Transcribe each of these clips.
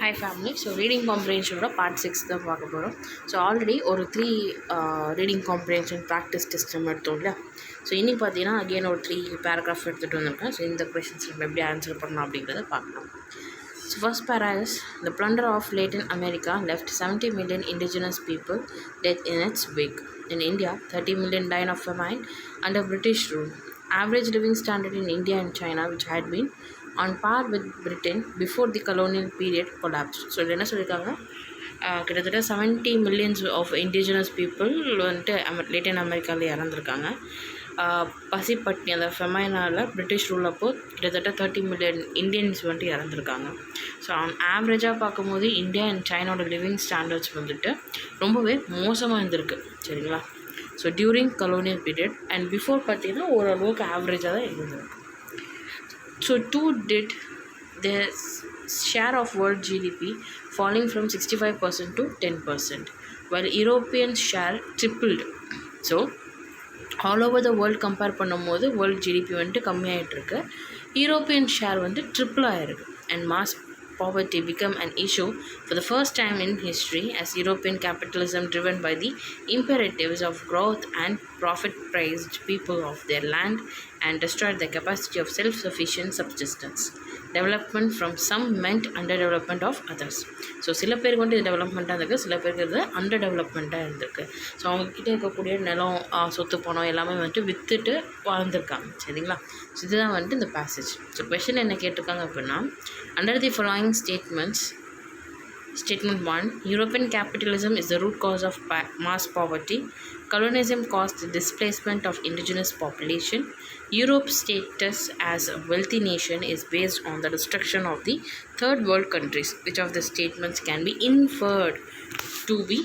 Hi family. So reading comprehension part 6 தான் பார்க்க போகிறோம். ஸோ ஆல்ரெடி ஒரு 3 ரீடிங் காம்ப்ரிஹென்ஷன் ப்ராக்டிஸ் டெஸ்ட் நம்ம எடுத்தோம் இல்லையா. ஸோ இன்றைக்கி பார்த்தீங்கன்னா அகெயின் ஒரு 3 பேராகிராஃப் எடுத்துகிட்டு வந்திருக்கேன். ஸோ இந்த கொஷின்ஸ் நம்ம எப்படி ஆன்சர் பண்ணலாம் அப்படிங்கிறத பார்க்கலாம். So first para is the plunder of Latin America left 70 million indigenous people dead in its wake. In India, 30 million died of famine under British rule. Average living standard in India and China, which had been on par with Britain before the colonial period collapsed. So இது என்ன சொல்லியிருக்காங்க, கிட்டத்தட்ட 70 millions of indigenous people வந்துட்டு லேட்டின் அமெரிக்காவில் இறந்துருக்காங்க. பசிப்பட்டினி அந்த ஃபெமைனால் British rule அப்போது கிட்டத்தட்ட 30 மில்லியன் இந்தியன்ஸ் வந்துட்டு இறந்துருக்காங்க. ஸோ ஆவரேஜாக பார்க்கும்போது இந்தியா அண்ட் சைனாவோட லிவிங் ஸ்டாண்டர்ட்ஸ் வந்துட்டு ரொம்பவே மோசமாக இருந்திருக்கு. சரிங்களா. So during colonial period and before பார்த்திங்கன்னா ஓரளவுக்கு ஆவரேஜாக தான் இருந்திருக்கு. So too did the share of world GDP falling from 65% to 10%, while European share tripled. So all over the world compare பண்ணும்போது வேர்ல்டு ஜிடிபி வந்துட்டு கம்மியாகிட்டுருக்கு, யூரோப்பியன் ஷேர் வந்து triple ஆகிருக்கு. And mass poverty became an issue for the first time in history as European capitalism, driven by the imperatives of growth and profit, prized people of their land and destroyed the capacity of self-sufficient subsistence. Development from some meant underdevelopment of others. So சில பேருக்கு வந்து இது டெவலப்மெண்ட்டாக இருந்திருக்கு, சில பேருக்கு இது under டெவலப்மெண்ட்டாக இருந்திருக்கு. So அவங்கக்கிட்ட இருக்கக்கூடிய நிலம், சொத்து, பணம் எல்லாமே வந்துட்டு விற்றுட்டு வாழ்ந்துருக்காங்க. சரிங்களா. ஸோ இதுதான் வந்துட்டு இந்த பேசேஜ். ஸோ கொஷின் என்ன கேட்டிருக்காங்க அப்படின்னா, under the following statements. Statement 1. European capitalism is the root cause of mass poverty. Colonialism caused the displacement of indigenous population. Europe's status as a wealthy nation is based on the destruction of the third world countries. Which of the statements can be inferred to be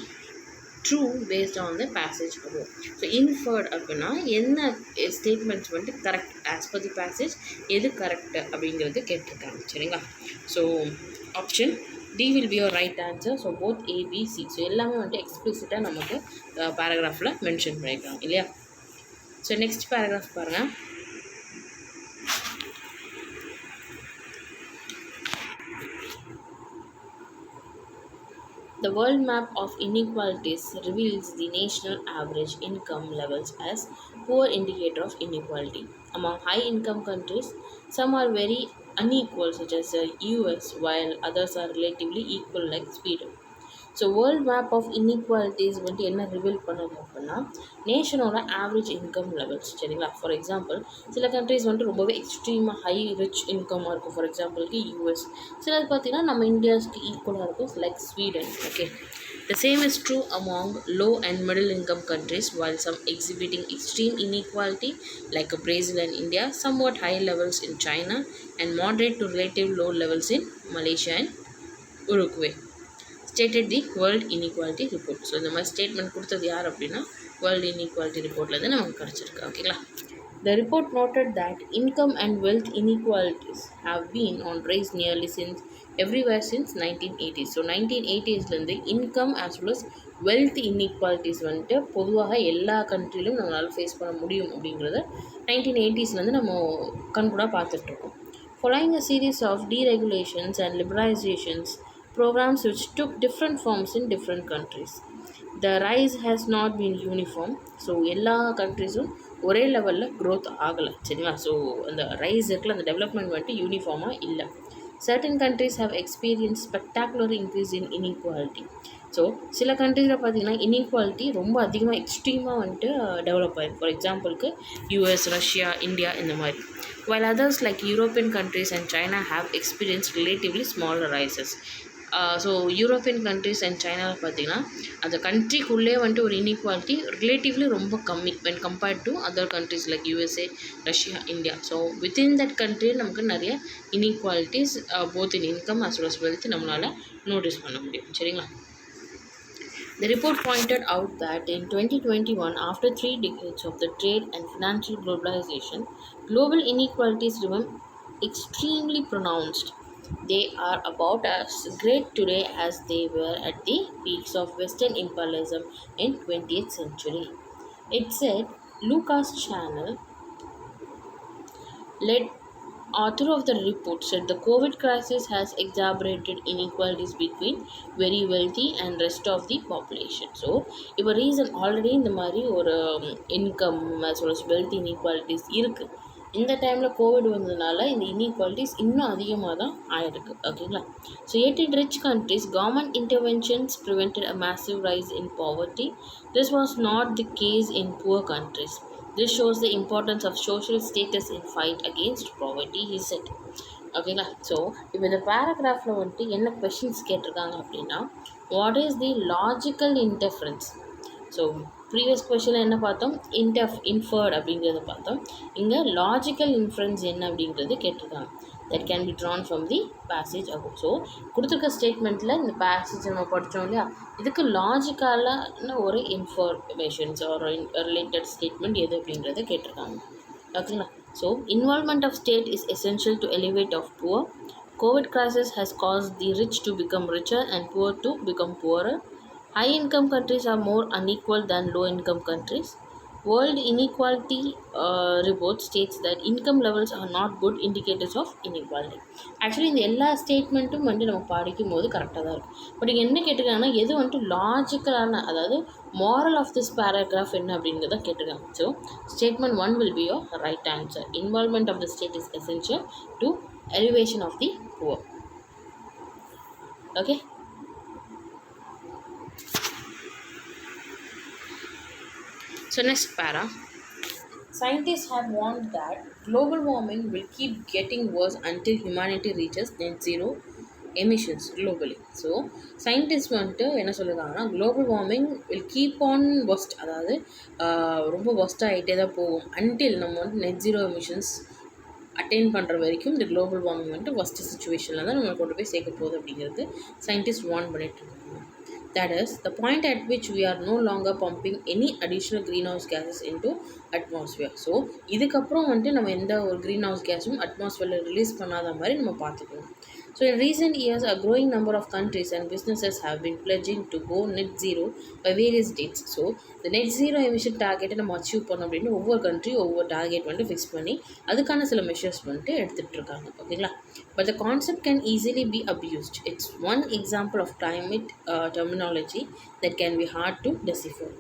true based on the passage above? So inferred அப்படின்னா என்ன statements வந்துட்டு correct as per the passage, எது correct அப்படிங்கிறது கேட்டிருக்காங்க. சரிங்களா. So option D will be your right answer. So both A, B, C. So எல்லாமே வந்துட்டு எக்ஸ்பிளிசிட்டாக நமக்கு பேராகிராஃபில் மென்ஷன் பண்ணியிருக்காங்க இல்லையா. ஸோ நெக்ஸ்ட் பேராகிராஃப் பாருங்கள். The world map of inequalities reveals the national average income levels as poor indicator of inequality. Among high-income countries, some are very unequal, such as the US, while others are relatively equal, like Sweden. So world map of inequalities வந்துட்டு என்ன reveal பண்ணுது அப்படின்னா, நேஷனோட average income levels. சரிங்களா. For example சில countries வந்துட்டு ரொம்பவே எக்ஸ்ட்ரீமாக high rich இன்கமாக இருக்கும். ஃபார் எக்ஸாம்பிளுக்கு யூஎஸ். சிலது பார்த்திங்கன்னா நம்ம இந்தியாவுக்கு ஈக்குவலாக இருக்கும், like Sweden. Okay. The same is true among low and middle income countries, while some exhibiting extreme inequality like Brazil and India, somewhat high levels in China, and moderate to relative low levels in Malaysia and Uruguay. Stated the World Inequality Report. So இந்த மாதிரி statement கொடுத்தது யார் அப்படின்னா world inequality ரிப்போர்ட்லேருந்து நமக்கு கிடச்சிருக்கு. ஓகேங்களா. The report noted that income and wealth inequalities have been on rise nearly everywhere since 1980s. So 1980ஸ்லேருந்து income as well as wealth inequalities வந்துட்டு பொதுவாக எல்லா கண்ட்ரிலும் நம்மளால் ஃபேஸ் பண்ண முடியும் அப்படிங்கிறத 1980ஸ்லேருந்து நம்ம கண்கூடாக பார்த்துட்ருக்கோம். Following a series of deregulations and liberalizations, programs which took different forms in different countries, the rise has not been uniform. So எல்லா கண்ட்ரிஸும் ஒரே லெவலில் க்ரோத் ஆகலை. சரிங்களா. ஸோ அந்த ரைஸ் இருக்குல்ல, அந்த டெவலப்மெண்ட் வந்துட்டு யூனிஃபார்மாக இல்லை. certain countries have experienced spectacular increase in inequality. So சில கண்ட்ரியில் பார்த்திங்கன்னா இன்இக்வாலிட்டி ரொம்ப அதிகமாக எக்ஸ்ட்ரீமாக வந்துட்டு டெவலப் ஆகிருக்கு. ஃபார் எக்ஸாம்பிளுக்கு யூஎஸ், ரஷ்யா, இந்தியா இந்த மாதிரி. while others like European countries and China have experienced relatively smaller rises. So European countries and சைனாவில் பார்த்திங்கன்னா அந்த கண்ட்ரிக்குள்ளே வந்துட்டு ஒரு இன்இக்வாலிட்டி ரிலேட்டிவ்லி ரொம்ப கம்மி when compared to other countries like USA, Russia, India. So within that country நமக்கு நிறைய inequalities both in income as well as wealth நம்மளால் நோட்டீஸ் பண்ண முடியும். சரிங்களா. The report pointed out that in 2021, after 3 decades of the trade and financial globalization, global inequalities remain extremely pronounced. They are about as great today as they were at the peaks of Western imperialism in 20th century. It said Lucas Channel led author of the report said the COVID crisis has exacerbated inequalities between very wealthy and rest of the population. So, இப்போ reason already இந்த மாதிரி ஒரு income as well as wealth inequalities இருக்குது. இந்த டைமில் Covid வந்ததுனால இந்த inequalities இன்னும் அதிகமாக தான் ஆயிருக்கு. ஓகேங்களா? So yet in rich countries, government interventions prevented a massive rise in poverty. This was not the case in poor countries. This shows the importance of social status in fight against poverty, he said. ஓகேங்களா? So இப்போ இந்த பேராகிராஃபில் வந்துட்டு என்ன questions கேட்டிருக்காங்க அப்படின்னா, what is the logical interference? So previous கொஷனில் என்ன பார்த்தோம்? இன்ஃபர்ட் அப்படிங்கிறத பார்த்தோம். இங்கே லாஜிக்கல் இன்ஃபரன்ஸ் என்ன அப்படிங்கிறது கேட்டிருக்காங்க. that can be drawn from the passage above. So கொடுத்துருக்க ஸ்டேட்மெண்ட்டில் இந்த பேசேஜ் நம்ம படித்தோம் இல்லையா, இதுக்கு லாஜிக்கலான ஒரு இன்ஃபர்மேஷன்ஸ் ஒரு ரிலேட்டட் ஸ்டேட்மெண்ட் எது அப்படிங்கிறத கேட்டிருக்காங்க. ஓகேங்களா? So involvement of state is essential to elevate of poor. COVID crisis has caused the rich to become richer and poor to become poorer. High income countries are more unequal than low income countries. World Inequality Report states that income levels are not good indicators of inequality. Actually இந்த எல்லா ஸ்டேட்மெண்ட்டும் வந்துட்டு நம்ம படிக்கும் போது கரெக்டாக தான் இருக்கும். But இங்கே என்ன கேட்டிருக்காங்கன்னா, எது வந்துட்டு லாஜிக்கலான, அதாவது moral ஆஃப் திஸ் பேராகிராஃப் என்ன அப்படிங்கிறத கேட்டிருக்காங்க. So statement 1 will be your right answer. Involvement of the state is essential to elevation of the poor. Okay. So next para. Scientists have warned that global warming will keep getting worse until humanity reaches net zero emissions globally. So scientists வந்துட்டு என்ன சொல்லுறாங்கன்னா, global warming will keep on worst, அதாவது ரொம்ப worst ஆகிட்டே தான் போகும் until நம்ம வந்து net zero emissions attain பண்ணுற வரைக்கும் இந்த குளோபல் வார்மிங் வந்துட்டு worst சுச்சுவேஷனில் தான் நம்ம கொண்டு போய் சேர்க்க போகுது அப்படிங்கிறது சயின்டிஸ்ட் வார்ன் பண்ணிட்டு இருக்காங்க. That is the point at which we are no longer pumping any additional greenhouse gases into atmosphere. So இதுக்கப்புறம் வந்துட்டு நம்ம எந்த ஒரு greenhouse gasஸும் அட்மாஸ்ஃபியரில் ரிலீஸ் பண்ணாத மாதிரி நம்ம பார்த்துக்கணும். So in recent years, a growing number of countries and businesses have been pledging to go net zero by various dates. So the net zero emission target நம்ம அச்சீவ் பண்ணோம் அப்படின்னு ஒவ்வொரு கண்ட்ரி ஒவ்வொரு target வந்துட்டு ஃபிக்ஸ் பண்ணி அதுக்கான சில measures வந்துட்டு எடுத்துகிட்டு இருக்காங்க. ஓகேங்களா? But the concept can easily be abused. It's one example of climate terminology that can be hard to decipher.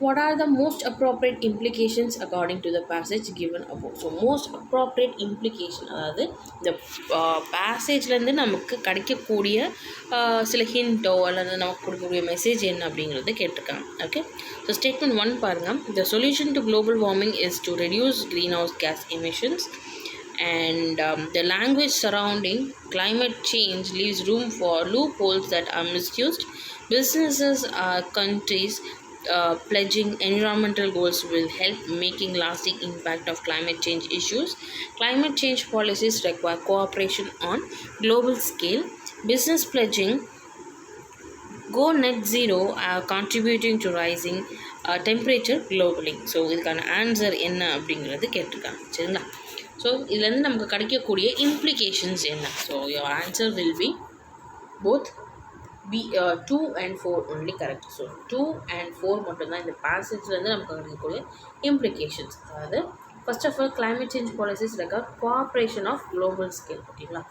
What are the most appropriate implications according to the passage given above? So most appropriate implication, அதாவது இந்த பேசேஜ்லேருந்து நமக்கு கிடைக்கக்கூடிய சில ஹிண்டோ அல்லது நமக்கு கொடுக்கக்கூடிய message என்ன அப்படிங்கிறது கேட்டிருக்காங்க. ஓகே. ஸோ ஸ்டேட்மெண்ட் 1 பாருங்கள். The solution to global warming is to reduce greenhouse gas emissions. And the language surrounding climate change leaves room for loopholes that are misused. Businesses countries pledging environmental goals will help making lasting impact of climate change issues. Climate change policies require cooperation on global scale. Business pledging go net zero are contributing to rising temperature globally. So இதுக்கான answer என்ன அப்படிங்கிறது கேட்டிருக்காங்க. சரிங்களா? So இதுலேருந்து நமக்கு கிடைக்கக்கூடிய implications என்ன? So your answer will be both B 2 and 4 only correct. So 2 and 4 மட்டும்தான் இந்த பேசேஜ்லேருந்து நமக்கு கிடைக்கக்கூடிய இம்ப்ளிகேஷன்ஸ். அதாவது first of all climate change policies require cooperation of global scale. ஓகேங்களா?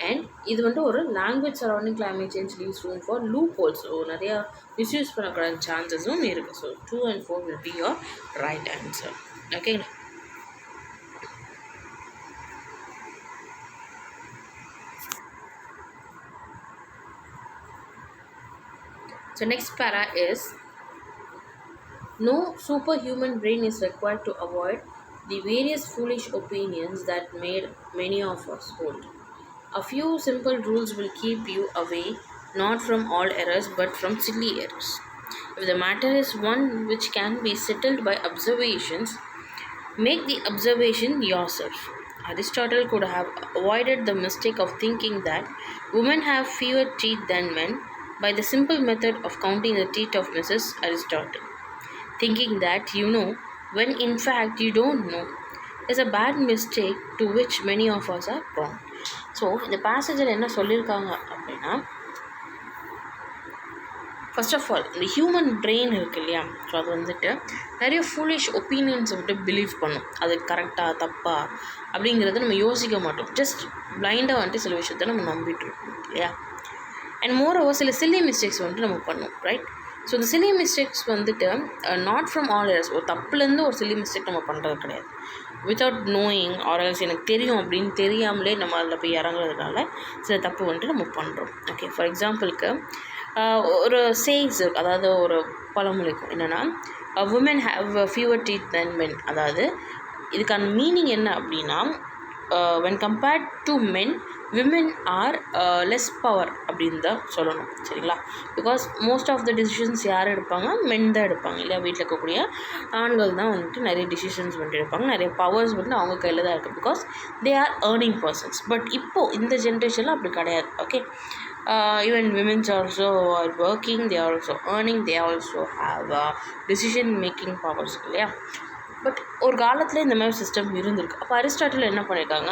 அண்ட் இது வந்துட்டு ஒரு language surrounding climate change leaves room for loopholes. So நிறையா மிஸ்யூஸ் பண்ணக்கூடாத சான்சஸும் இருக்குது. So 2 and 4 will be your right answer. ஓகேங்களா? So next para is, no superhuman brain is required to avoid the various foolish opinions that made many of us hold. A few simple rules will keep you away not from all errors but from silly errors. If the matter is one which can be settled by observations, make the observation yourself. Aristotle could have avoided the mistake of thinking that women have fewer teeth than men by the simple method of counting the teeth of Mrs. Aristotle. Thinking that you know when in fact you don't know is a bad mistake to which many of us are prone. So இந்த பேசேஜில் என்ன சொல்லியிருக்காங்க அப்படின்னா, first of all இந்த human brain இருக்குது இல்லையா, so அது வந்துட்டு நிறைய ஃபூலிஷ் ஒப்பீனியன்ஸை விட்டு பிலீவ் பண்ணும். அது கரெக்டாக தப்பா அப்படிங்கிறத நம்ம யோசிக்க மாட்டோம். ஜஸ்ட் பிளைண்டாக வந்துட்டு சில விஷயத்த நம்ம நம்பிட்டு இருக்கோம் இல்லையா. அண்ட் மோரோவர் சில சில்லி மிஸ்டேக்ஸ் வந்துட்டு நம்ம பண்ணுவோம், ரைட். ஸோ இந்த சில்லி மிஸ்டேக்ஸ் வந்துட்டு நாட் ஃப்ரம் ஆல் ஏரியாஸ். ஒரு தப்புலேருந்து ஒரு சில்லி மிஸ்டேக் நம்ம பண்ணுறது கிடையாது. வித்தவுட் நோயிங் ஆர்எல்ஸ் எனக்கு தெரியும் அப்படின்னு தெரியாமலே நம்ம அதில் போய் இறங்குறதுனால சில தப்பு வந்துட்டு நம்ம பண்ணுறோம். ஓகே, ஃபார் எக்ஸாம்பிளுக்கு ஒரு சேயிங்ஸ், அதாவது ஒரு பழமொழிக்கும் என்னென்னா women have fewer teeth than men. அதாவது இதுக்கான மீனிங் என்ன அப்படின்னா when compared to men, women are less power அப்படின்னு தான் சொல்லணும், சரிங்களா. Because most of the decisions யார் எடுப்பாங்க, மென் தான் எடுப்பாங்க இல்லையா. வீட்டில் இருக்கக்கூடிய ஆண்கள் தான் வந்துட்டு நிறைய டிசிஷன்ஸ் வந்துட்டு எடுப்பாங்க, நிறைய பவர்ஸ் வந்து அவங்க கையில் தான் இருக்குது. Because they are earning persons. But இப்போது இந்த ஜென்ரேஷனில் அப்படி கிடையாது. Okay, even women's also are working, they are also earning, they also have decision making powers இல்லையா. பட் ஒரு காலத்தில் இந்த மாதிரி சிஸ்டம் இருந்திருக்கு. அப்போ அரிஸ்டாட்டில் என்ன பண்ணியிருக்காங்க,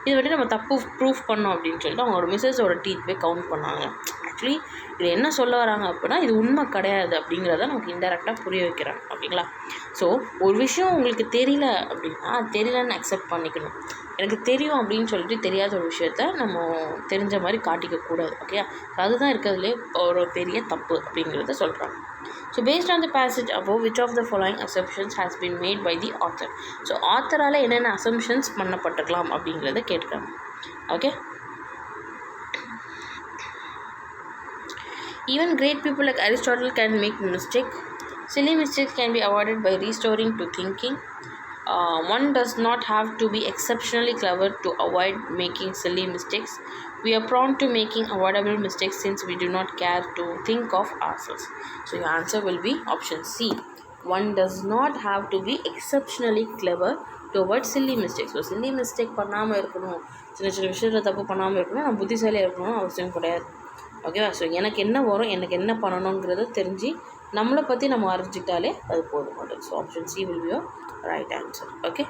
இது வந்துட்டு நம்ம தப்பு ப்ரூஃப் பண்ணோம் அப்படின்னு சொல்லிட்டு அவங்களோட மிஸ்ஸஸோட டீத் போய் கவுண்ட் பண்ணாங்க. ஆக்சுவலி இது என்ன சொல்ல வராங்க அப்படின்னா இது உண்மை கிடையாது அப்படிங்கிறத நமக்கு இன்டெரக்டாக புரிய வைக்கிறாங்க, ஓகேங்களா. ஸோ ஒரு விஷயம் உங்களுக்கு தெரியல அப்படின்னா தெரியலன்னு அக்செப்ட் பண்ணிக்கணும். எனக்கு தெரியும் அப்படின்னு சொல்லிட்டு தெரியாத ஒரு விஷயத்த நம்ம தெரிஞ்ச மாதிரி காட்டிக்கக்கூடாது, ஓகே. அதுதான் இருக்கிறதுலே ஒரு பெரிய தப்பு அப்படிங்கிறத சொல்கிறாங்க. So based on the passage above, which of the following assumptions has been made by the author? So author-ஆல என்னென்ன assumptions பண்ணப்பட்டிருக்கலாம் அப்படிங்கிறத கேட்குறாங்க, okay. Even great people like Aristotle can make mistake. Silly mistakes can be avoided by restoring to thinking. One does not have to be exceptionally clever to avoid making silly mistakes. We are prone to making avoidable mistakes since we do not care to think of ourselves. So your answer will be option C. One does not have to be exceptionally clever to avoid silly mistakes. So silly mistake பண்ணாமல் இருக்கணும், சின்ன சின்ன விஷயத்தில் தப்பு பண்ணாமல் இருக்கணும், நம்ம புத்திசாலியாக இருக்கணும்னு அவசியம் கிடையாது, ஓகேவா. ஸோ எனக்கு என்ன வரும், எனக்கு என்ன பண்ணணுங்கிறத தெரிஞ்சு நம்மளை பற்றி நம்ம அறிஞ்சிக்கிட்டாலே அது போதுமானது. So option C will be your right answer, okay.